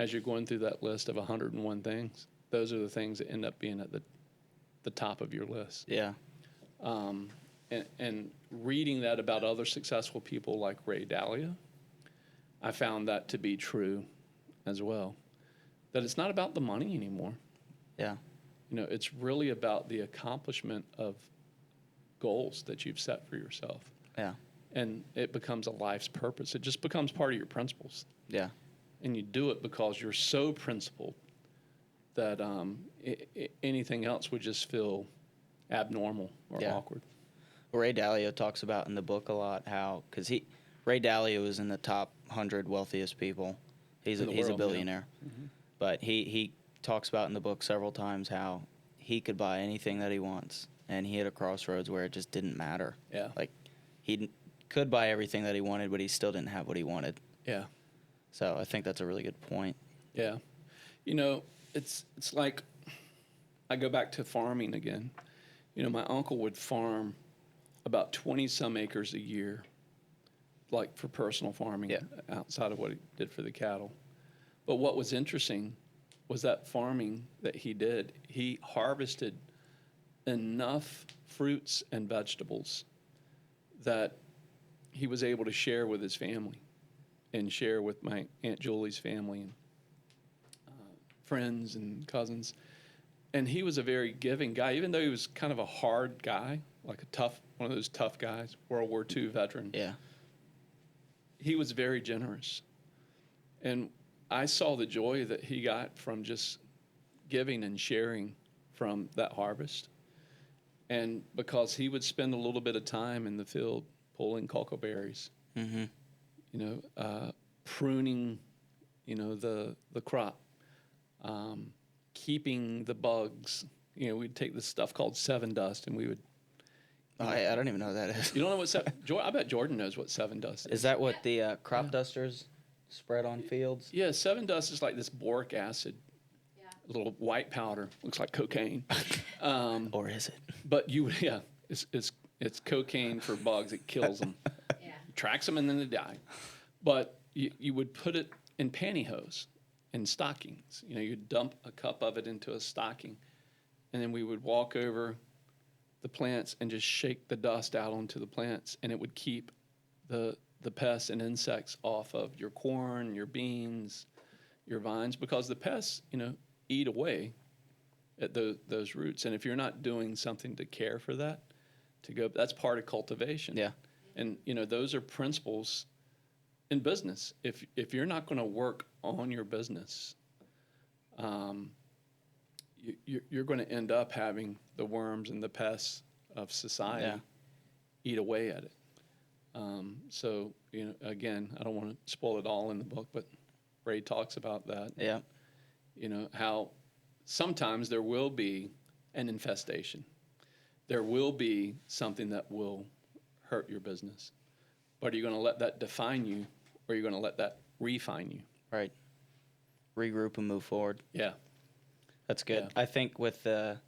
as you're going through that list of 101 things, those are the things that end up being at the top of your list. Yeah. And reading that about other successful people like Ray Dalio, I found that to be true as well. That it's not about the money anymore. Yeah. It's really about the accomplishment of goals that you've set for yourself. Yeah. And it becomes a life's purpose. It just becomes part of your principles. Yeah. And you do it because you're so principled that anything else would just feel abnormal or Yeah. awkward. Ray Dalio talks about in the book a lot how, because Ray Dalio is in the top 100 wealthiest people. He's In the a world, yeah. billionaire. But he talks about in the book several times how he could buy anything that he wants, and he hit a crossroads where it just didn't matter. Yeah. Like, could buy everything that he wanted, but he still didn't have what he wanted. Yeah. So I think that's a really good point. Yeah. It's like I go back to farming again. My uncle would farm about 20-some acres a year, like for personal farming, Yeah. outside of what he did for the cattle. But what was interesting was that farming that he did, he harvested enough fruits and vegetables that he was able to share with his family and share with my Aunt Julie's family and friends and cousins. And he was a very giving guy, even though he was kind of a hard guy, like one of those tough guys, World War II veteran. Yeah. He was very generous. And I saw the joy that he got from just giving and sharing from that harvest. And because he would spend a little bit of time in the field pulling cocoa berries, pruning, the crop, keeping the bugs. We'd take this stuff called Seven Dust, and we would. I don't even know what that is. You don't know what I bet Jordan knows what Seven Dust is. Is that what the crop dusters spread on fields? Yeah, Seven Dust is like this boric acid, Yeah. little white powder, looks like cocaine. Or is it? But it's cocaine for bugs. It kills them, Yeah. tracks them, and then they die. But you would put it in pantyhose and stockings. You'd dump a cup of it into a stocking, and then we would walk over the plants and just shake the dust out onto the plants, and it would keep the pests and insects off of your corn, your beans, your vines, because the pests, eat away at those roots. And if you're not doing something to care for that, that's part of cultivation. Yeah. And those are principles in business. If you're not going to work on your business, you're going to end up having the worms and the pests of society eat away at it. So again, I don't want to spoil it all in the book, but Ray talks about that. Yeah. How sometimes there will be an infestation. There will be something that will hurt your business. But are you going to let that define you, or are you going to let that refine you? Right. Regroup and move forward. Yeah. That's good. Yeah. I think with the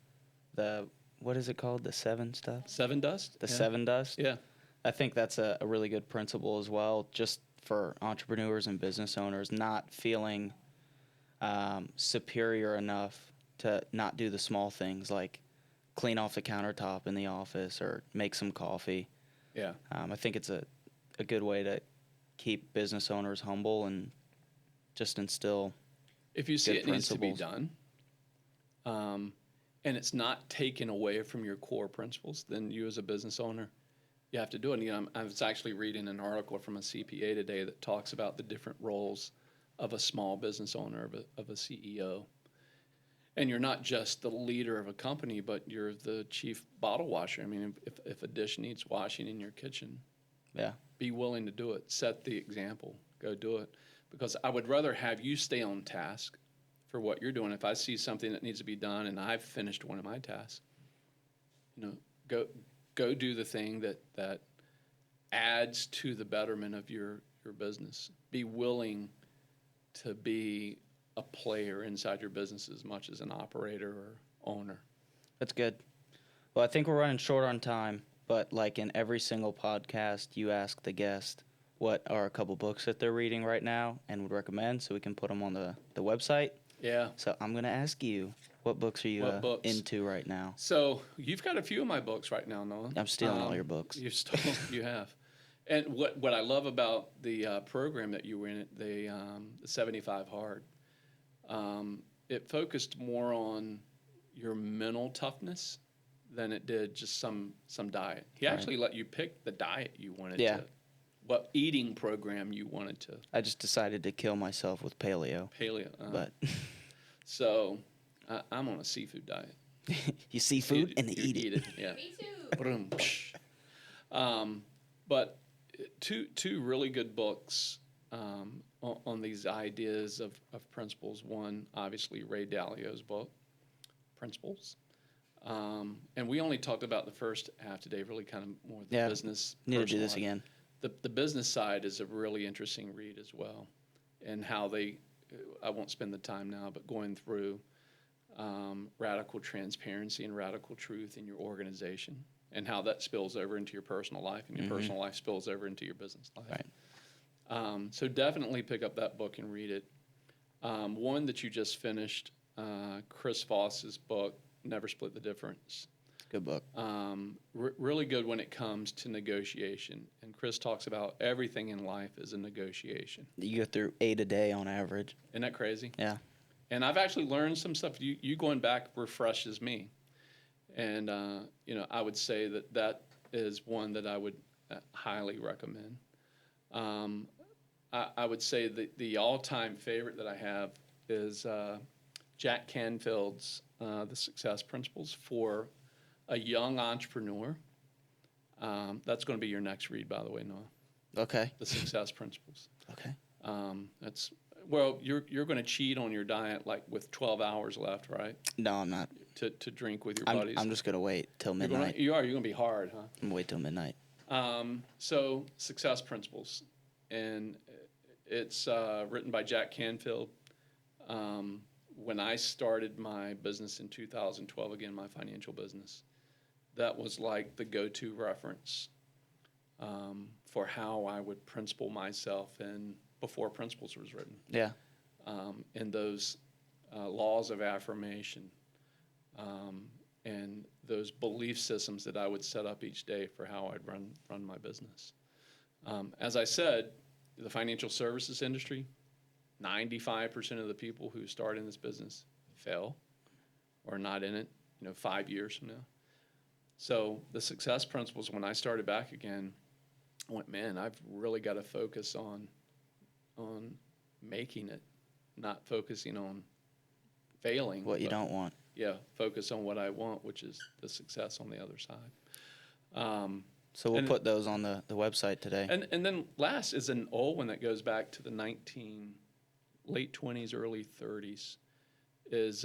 what is it called? The seven stuff? Seven Dust? The Yeah. seven dust? Yeah. I think that's a really good principle as well, just for entrepreneurs and business owners, not feeling superior enough to not do the small things like clean off the countertop in the office or make some coffee. Yeah. I think it's a good way to keep business owners humble and just instill. If you see Good it needs to be principles. done, and it's not taken away from your core principles, then you as a business owner, you have to do it. And I was actually reading an article from a CPA today that talks about the different roles of a small business owner, of a CEO. And you're not just the leader of a company, but you're the chief bottle washer. I mean, if a dish needs washing in your kitchen, Yeah. be willing to do it. Set the example. Go do it. Because I would rather have you stay on task for what you're doing. If I see something that needs to be done and I've finished one of my tasks, go do the thing that adds to the betterment of your business. Be willing to be a player inside your business as much as an operator or owner. That's good. Well, I think we're running short on time, but like in every single podcast, you ask the guest, what are a couple books that they're reading right now and would recommend, so we can put them on the website. Yeah. So I'm gonna ask you, what books are you What books? into right now? So you've got a few of my books right now, Noah. I'm stealing all your books. You've stolen. You have. And what I love about the program that you were in, the 75 Hard, it focused more on your mental toughness than it did just some diet. He actually let you pick the diet you wanted to, what eating program you wanted to. I just decided to kill myself with paleo. But so I'm on a seafood diet. You see food and you eat it. Yeah. Me too. Boom, psh. But two really good books on these ideas of principles. One, obviously, Ray Dalio's book, Principles. And we only talked about the first half today, really kind of more the business. Need to do personal this life. again. The business side is a really interesting read as well, and how they, I won't spend the time now, but going through radical transparency and radical truth in your organization, and how that spills over into your personal life, and your personal life spills over into your business life. Right. So definitely pick up that book and read it. One that you just finished, Chris Voss's book, Never Split the Difference. Good book. Really good when it comes to negotiation. And Chris talks about everything in life is a negotiation. You go through 8 a day on average. Isn't that crazy? Yeah. And I've actually learned some stuff. You going back refreshes me. And, I would say that is one that I would highly recommend. I would say that the all-time favorite that I have is Jack Canfield's The Success Principles for a young entrepreneur. That's going to be your next read, by the way, Noah. Okay. The Success Principles. Okay. You're going to cheat on your diet like with 12 hours left, right? No, I'm not. To drink with your buddies. I'm just gonna wait till You're midnight. you're going to be hard, huh? I'm gonna wait till midnight. So Success Principles, and it's written by Jack Canfield. When I started my business in 2012, again, my financial business, that was like the go-to reference for how I would principle myself in before Principles was written. Yeah. In those laws of affirmation and those belief systems that I would set up each day for how I'd run my business. As I said, the financial services industry, 95% of the people who start in this business fail or not in it, 5 years from now. So the Success Principles, when I started back again, I went, man, I've really got to focus on making it, not focusing on failing. What you don't want. Yeah, focus on what I want, which is the success on the other side. So we'll put those on the website today. And then last is an old one that goes back to the late 20s, early 30s, is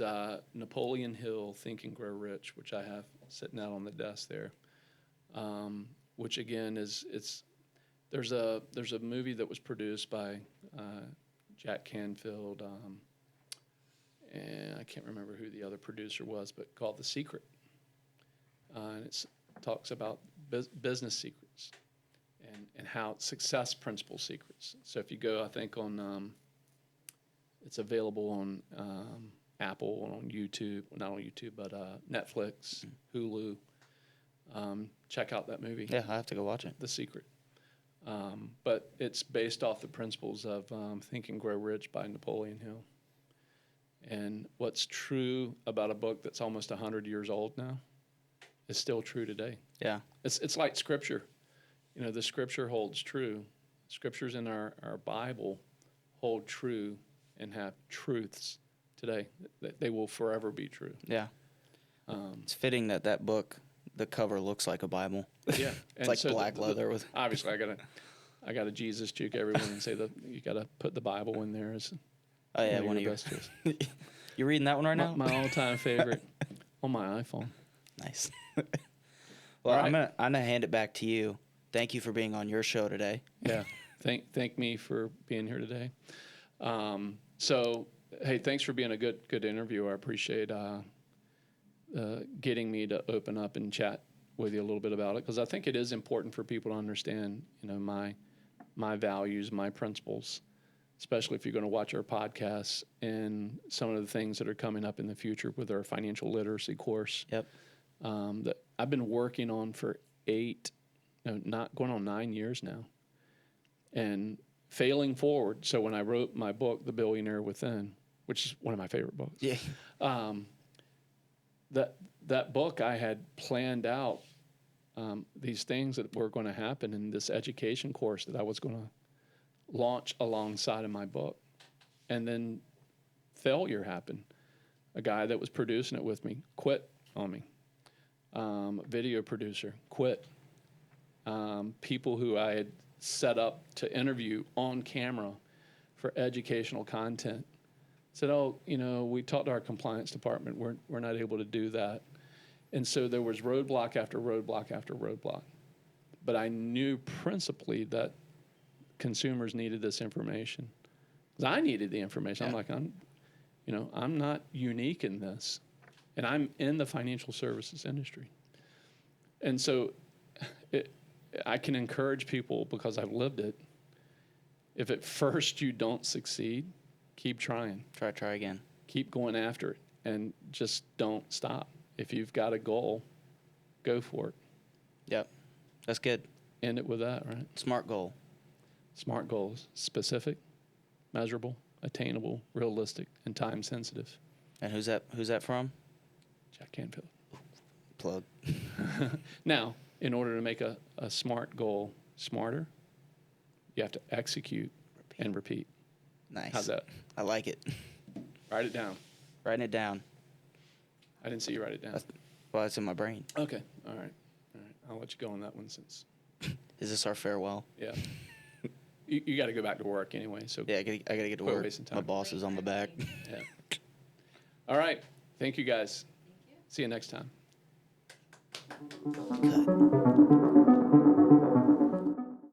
Napoleon Hill, Think and Grow Rich, which I have sitting out on the desk there. Which again there's a movie that was produced by Jack Canfield, and I can't remember who the other producer was, but called The Secret. And it talks about business secrets and how success principle secrets. So if you go, I think on, it's available on Apple, on YouTube, not on YouTube, but Netflix, Hulu. Check out that movie. Yeah, I have to go watch it. The Secret. But it's based off the principles of Think and Grow Rich by Napoleon Hill. And what's true about a book that's almost 100 years old now is still true today. Yeah. It's like Scripture. The Scripture holds true. Scriptures in our Bible hold true and have truths today. They will forever be true. Yeah. It's fitting that book, the cover looks like a Bible. Yeah. It's like black leather with. Obviously, I gotta Jesus juke everyone and say that you gotta put the Bible in there as Oh yeah, one of your. You reading that one right now? My all-time favorite on my iPhone. Nice. Well, All right. I'm gonna hand it back to you. Thank you for being on your show today. Yeah. Thank me for being here today. So hey, thanks for being a good interviewer. I appreciate getting me to open up and chat with you a little bit about it, because I think it is important for people to understand, my my values, my principles, especially if you're going to watch our podcasts and some of the things that are coming up in the future with our financial literacy course. Yep. That I've been working on for not going on 9 years now, and failing forward. So when I wrote my book, The Billionaire Within, which is one of my favorite books, Yeah. that book I had planned out these things that were going to happen in this education course that I was going to launch alongside of my book, and then failure happened. A guy that was producing it with me quit on me. Video producer quit. People who I had set up to interview on camera for educational content said, "Oh, we talked to our compliance department. We're not able to do that." And so there was roadblock after roadblock after roadblock. But I knew principally that consumers needed this information, because I needed the information. Yeah. I'm like, I'm not unique in this, and I'm in the financial services industry. And so I can encourage people, because I've lived it. If at first you don't succeed, keep trying. Try again. Keep going after it, and just don't stop. If you've got a goal, go for it. Yep. That's good. End it with that, right? Smart goal. Smart goals: specific, measurable, attainable, realistic, and time sensitive. And who's that from? Jack Canfield. Plug. Now, in order to make a smart goal smarter, you have to execute and repeat. Nice. How's that? I like it. Write it down. Writing it down. I didn't see you write it down. Well, it's in my brain. Okay. All right. I'll let you go on that one since. Is this our farewell? Yeah. You got to go back to work anyway. So Yeah, I gotta get to Quit work. wasting time. My boss is on my back. yeah. All right. Thank you guys. See you next time. Cut.